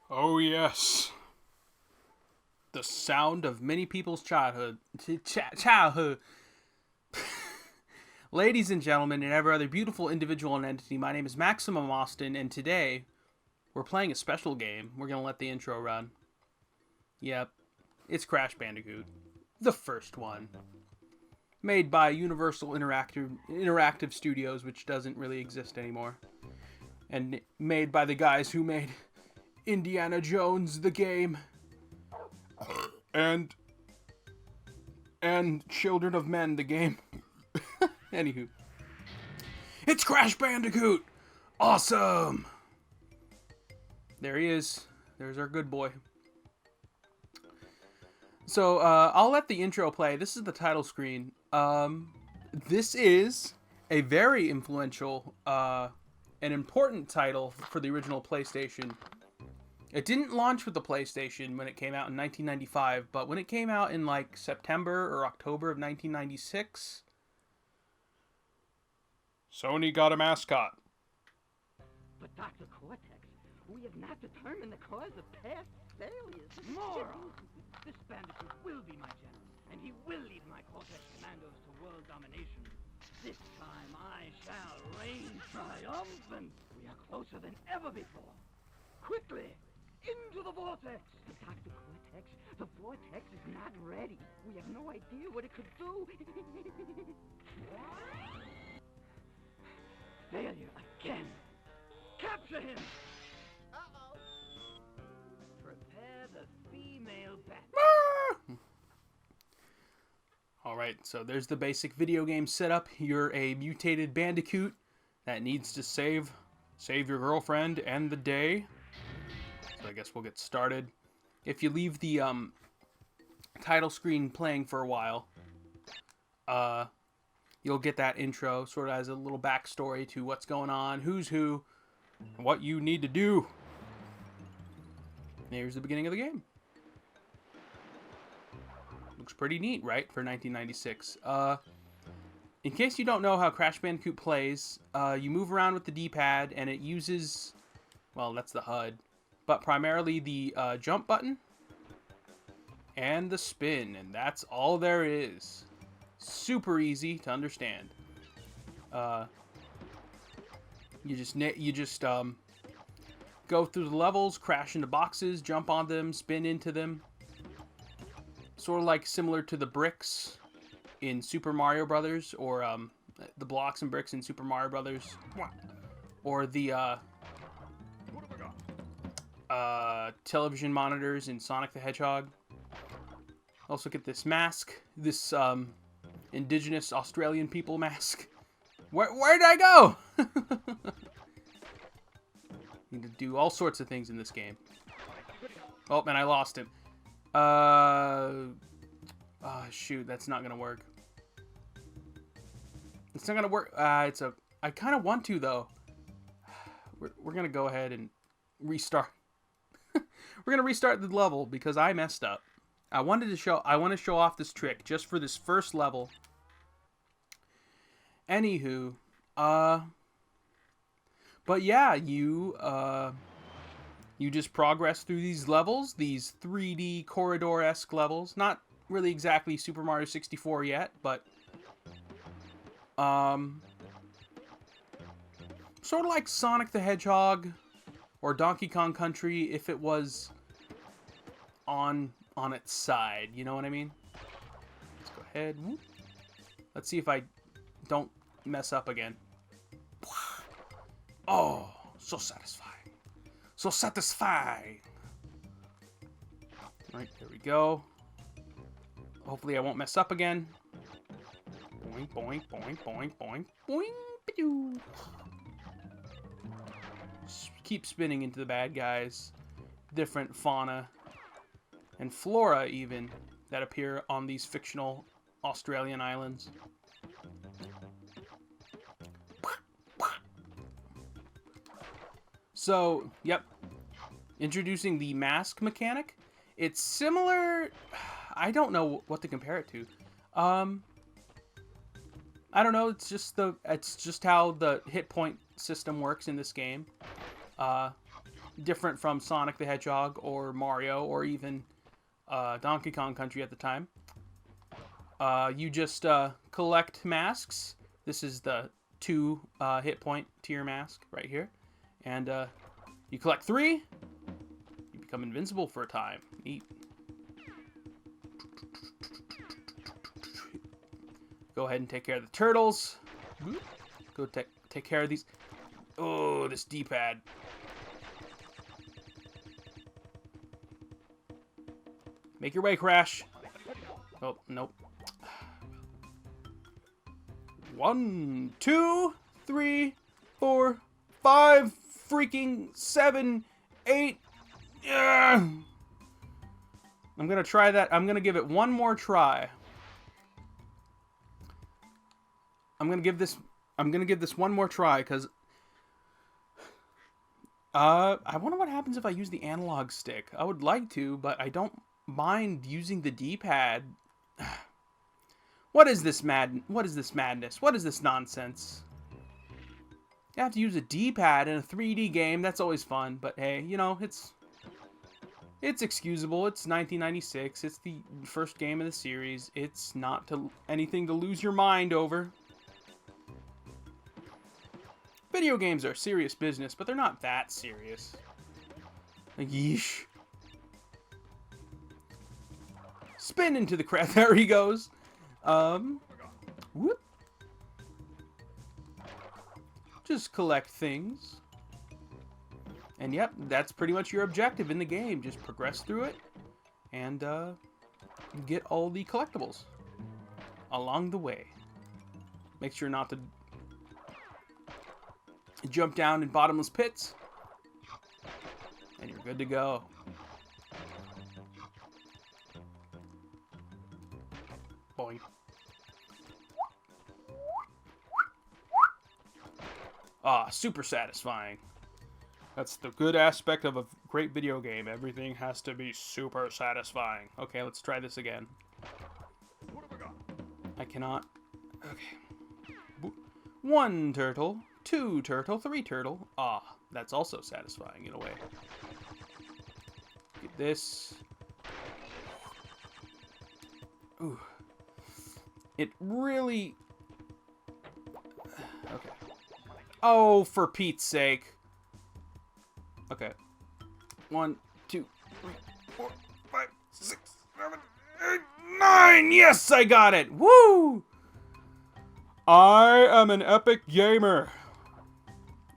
Oh, yes. The sound of many people's childhood. Childhood. Ladies and gentlemen, and every other beautiful individual and entity, my name is MaximumAustin, and today we're playing a special game. We're going to let the intro run. Yep, it's Crash Bandicoot. The first one. Made by Universal Interactive Studios, which doesn't really exist anymore. And made by the guys who made Indiana Jones, the game. And Children of Men, the game. Anywho. It's Crash Bandicoot! Awesome! There he is. There's our good boy. So, I'll let the intro play. This is the title screen. This is a very influential, and important title for the original PlayStation. It didn't launch with the PlayStation when it came out in 1995, but when it came out in like September or October of 1996, Sony got a mascot. But Dr. Cortex, we have not determined the cause of past failures. More! This Bandicoot will be my general, and he will lead my Cortex commandos to world domination. This time I shall reign triumphant. We are closer than ever before. Quickly, into the vortex! But Dr. Cortex, the vortex is not ready. We have no idea what it could do. Failure again. Capture him! Uh-oh. Prepare the female bat. Alright, so there's the basic video game setup. You're a mutated bandicoot that needs to save your girlfriend and the day. So I guess we'll get started. If you leave the title screen playing for a while, you'll get that intro, sort of as a little backstory to what's going on, who's who, what you need to do. Here's the beginning of the game. Looks pretty neat, right, for 1996. In case you don't know how Crash Bandicoot plays, you move around with the D-pad, and it uses, well, that's the HUD, but primarily the jump button and the spin, and that's all there is. Super easy to understand. You just go through the levels, crash into boxes, jump on them, spin into them. Sort of like similar to the bricks in Super Mario Brothers, or the blocks and bricks in Super Mario Brothers, or the television monitors in Sonic the Hedgehog. Also get this mask, this indigenous Australian people mask. Where did I go? Need to do all sorts of things in this game. Oh, and I lost him. Oh, shoot, that's not gonna work. It's not gonna work. I kind of want to, though. We're gonna go ahead and restart. We're gonna restart the level because I messed up. I want to show off this trick just for this first level. Anywho, but yeah, you just progress through these levels, these 3D corridor-esque levels. Not really exactly Super Mario 64 yet, but sort of like Sonic the Hedgehog or Donkey Kong Country if it was on its side, you know what I mean? Let's go ahead. Let's see if I don't mess up again. Oh, so satisfying. So satisfying. Alright, there we go. Hopefully I won't mess up again. Boink, boink, boink, boink, boink, boink, ba-doo. Keep spinning into the bad guys. Different fauna and flora, even, that appear on these fictional Australian islands. So, yep. Introducing the mask mechanic. It's similar. I don't know what to compare it to. I don't know. It's just how the hit point system works in this game. different from Sonic the Hedgehog or Mario or even Donkey Kong Country at the time. You just collect masks. This is the 2 hit point tier mask right here. And you collect 3, you become invincible for a time. Neat. Go ahead and take care of the turtles. Go take care of these. Oh, this D-pad. Make your way, Crash. Oh, nope. 1, 2, 3, 4, 5, freaking 7, 8. Yeah. I'm gonna try that. I'm gonna give it one more try. I'm gonna give this one more try because I wonder what happens if I use the analog stick. I would like to, but I don't mind using the D-pad. What is this madness? What is this nonsense? You have to use a D-pad in a 3D game. That's always fun, but hey, you know, it's excusable. It's 1996. It's the first game of the series. It's not anything to lose your mind over. Video games are serious business, but they're not that serious. Like, yeesh. Spin into the crowd. There he goes. Whoop. Just collect things. And yep, that's pretty much your objective in the game. Just progress through it and get all the collectibles along the way. Make sure not to jump down in bottomless pits. And you're good to go. Boing. Ah, super satisfying. That's the good aspect of a great video game. Everything has to be super satisfying. Okay, let's try this again. What have I got? I cannot. Okay. 1 turtle, 2 turtle, 3 turtle. Ah, that's also satisfying in a way. Get this. Ooh. It really... Okay. Oh, for Pete's sake. Okay. 1, 2, 3, 4, 5, 6, 7, 8, 9! Yes, I got it! Woo! I am an epic gamer.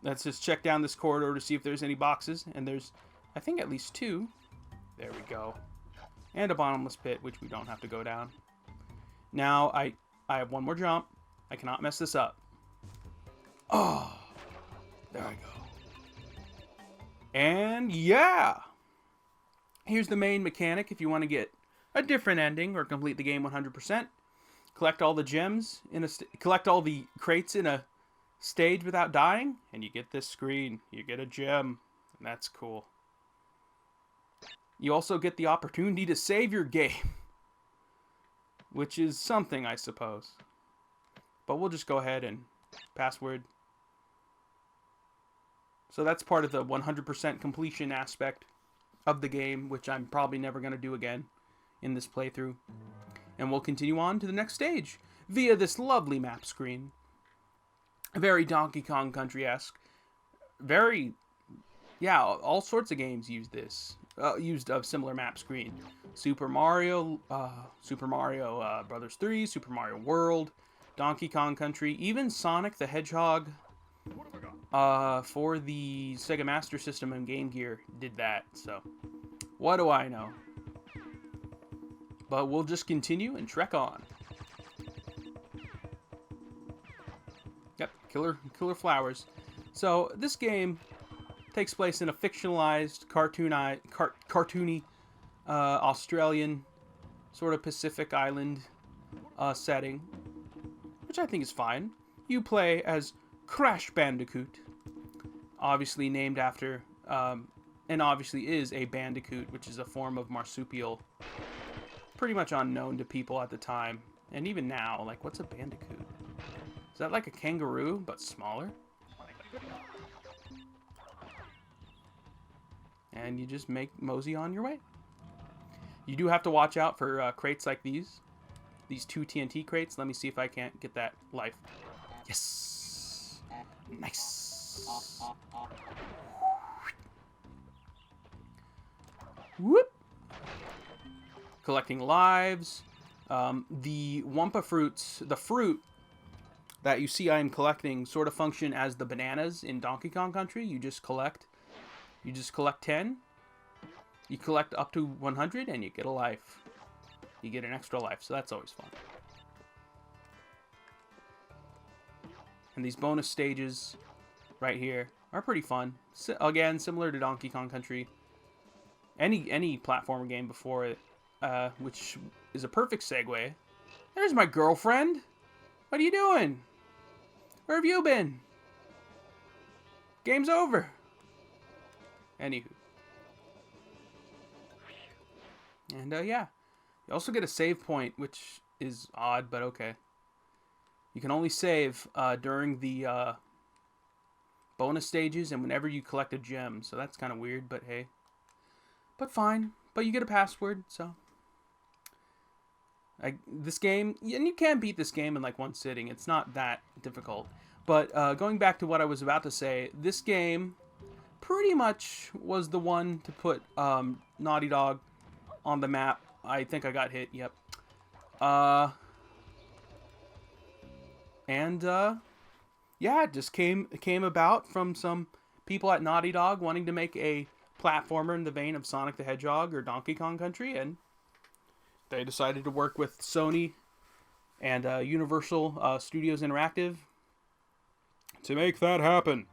Let's just check down this corridor to see if there's any boxes. And there's, I think, at least 2. There we go. And a bottomless pit, which we don't have to go down. Now, I have one more jump. I cannot mess this up. Oh, there I go. And yeah, here's the main mechanic if you want to get a different ending or complete the game 100%. Collect all the gems collect all the crates in a stage without dying, and you get this screen. You get a gem, and that's cool. You also get the opportunity to save your game, which is something, I suppose. But we'll just go ahead and password. So that's part of the 100% completion aspect of the game, which I'm probably never going to do again in this playthrough. And we'll continue on to the next stage via this lovely map screen. Very Donkey Kong Country-esque. Very, yeah, all sorts of games use this. Used a similar map screen. Super Mario Brothers 3, Super Mario World, Donkey Kong Country, even Sonic the Hedgehog for the Sega Master System and Game Gear did that. So, what do I know? But we'll just continue and trek on. Yep, killer flowers. So, this game takes place in a fictionalized, cartoony Australian sort of Pacific Island setting, which I think is fine. You play as Crash Bandicoot, obviously named after, and obviously is a bandicoot, which is a form of marsupial, pretty much unknown to people at the time, and even now. Like, what's a bandicoot? Is that like a kangaroo, but smaller? and you just mosey on your way. You do have to watch out for crates like these 2 TNT crates. Let me see if I can't get that life. Yes, nice. Whoop. Collecting lives. The Wumpa fruits, the fruit that you see I'm collecting, sort of function as the bananas in Donkey Kong Country. You just collect 10. You collect up to 100 and you get a life. You get an extra life, so that's always fun. And these bonus stages right here are pretty fun. Again, similar to Donkey Kong Country. Any platformer game before it, which is a perfect segue. There's my girlfriend. What are you doing? Where have you been? Game's over. Anywho. And yeah. You also get a save point, which is odd, but okay. You can only save during the bonus stages and whenever you collect a gem. So that's kind of weird, but hey. But fine. But you get a password, so. This game, and you can beat this game in like one sitting. It's not that difficult. But going back to what I was about to say, this game pretty much was the one to put Naughty Dog on the map. I think I got hit, yep. Yeah, it just came about from some people at Naughty Dog wanting to make a platformer in the vein of Sonic the Hedgehog or Donkey Kong Country, and they decided to work with Sony and Universal Studios Interactive to make that happen.